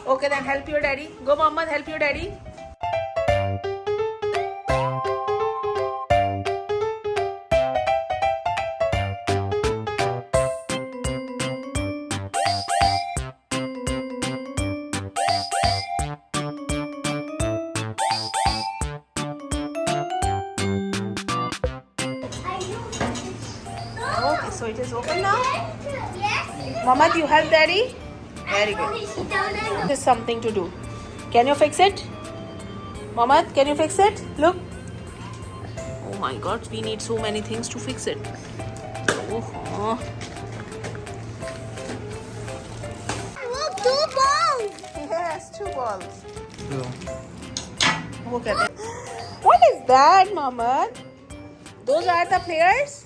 Okay, then help your daddy. Go, Mohammed, help your daddy. Okay, so it is open now. Yes. Mohammed, you help daddy. Very good. There's something to do. Can you fix it? Mohammed, can you fix it? Look. Oh my God, we need so many things to fix it. Oh. Look, 2 balls. Yes, 2 balls. So, Look at it. What is that, Mohammed? Those are the players?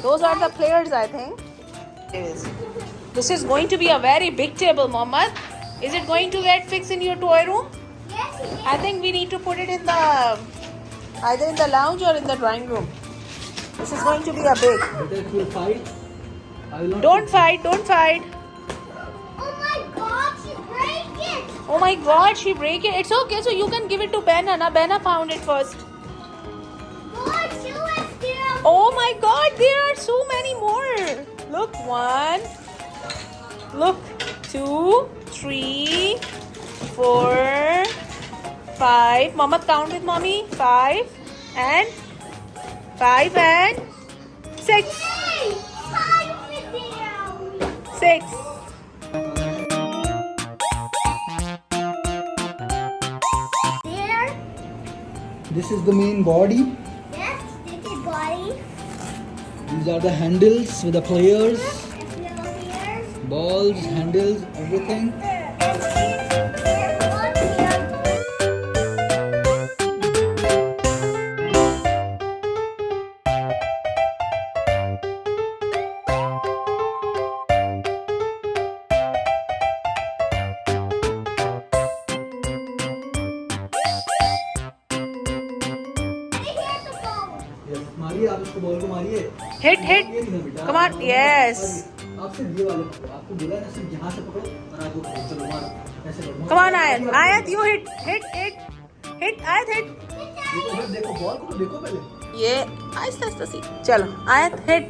Those are the players, I think. Yes. This is going to be a very big table, Mohammed. Is it going to get fixed in your toy room? Yes, it is. I think we need to put it in the either in the lounge or in the drawing room. This is going to be a big. but if you fight, I will not. Don't fight, don't fight. Oh my God, she break it. Oh my God, she break it. It's okay, so you can give it to Benna. Now Benna found it first. Lord, she was there. Oh my God, there are so many more. Look, 1. Look, 2, 3, 4, 5. Mama, count with mommy. 5 and 6. Hey, 5 video. 6. There. This is the main body. Yes, this is body. These are the handles with the players, It's little here. balls, handles, everything. And here's one here. Here's the ball. Yes, मारिए आप इसको ball को मारिए। Hit. ये नहीं है बेटा। Come on, yes. आप सिर्फ ये वाले पकड़ो। आपको बोला ना सिर्फ यहाँ से पकड़ो और आगे पकड़ो। चलो मारो। ऐसे करो। Come on, Ayat. Ayat, you hit. Hit. Ayat, hit. देखो देखो बॉल को तो देखो पहले। ये आहिस्ता सी चलो आयत hit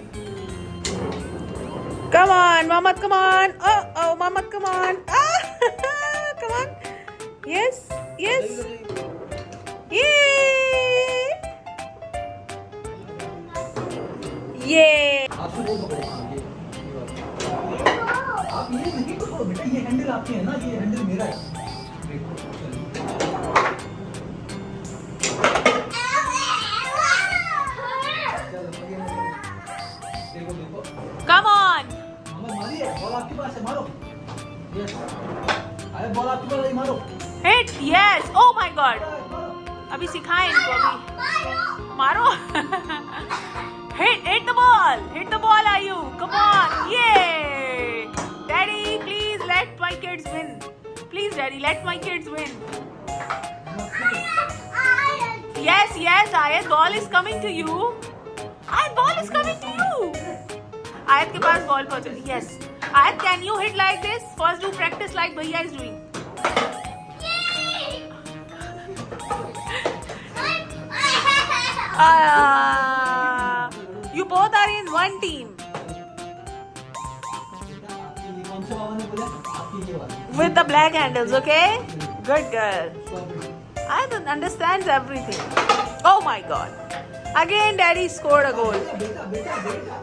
come on Mohammed, come on. Oh Mohammed, come on. Come on. Yes Yay. Yay. आपसे वो पकड़ो हाँ, ये वाला। आप ये नहीं पकड़ो बेटा, ये हैंडल आपके है ना, ये हैंडल मेरा है। देखो, चलो। चलो, देखो देखो। Come on. मोहम्मद मारिए, बॉल आपके पास है, मारो। यस। अरे बॉल आपके पास है, मारो। Hit. Yes. Oh my God. मारो। अभी सिखाएं इनको अभी मारो hit the ball Ayu, come on. Yay. Daddy, please let my kids win. Please daddy, let my kids win. Yes Ayat, ball is coming to you. Ayat, ball is coming to you. Ayat के पास ball पहुंचा. Yes. Ayat, can you hit like this? First do practice like Bhaiya is doing. You both are in one team आपकी कौन से बाबा ने बोला? आपकी ये वाली। with the black handles, okay? Good girl. I don't understand everything. Oh my God. Again, Daddy scored a goal. बेटा बेटा बेटा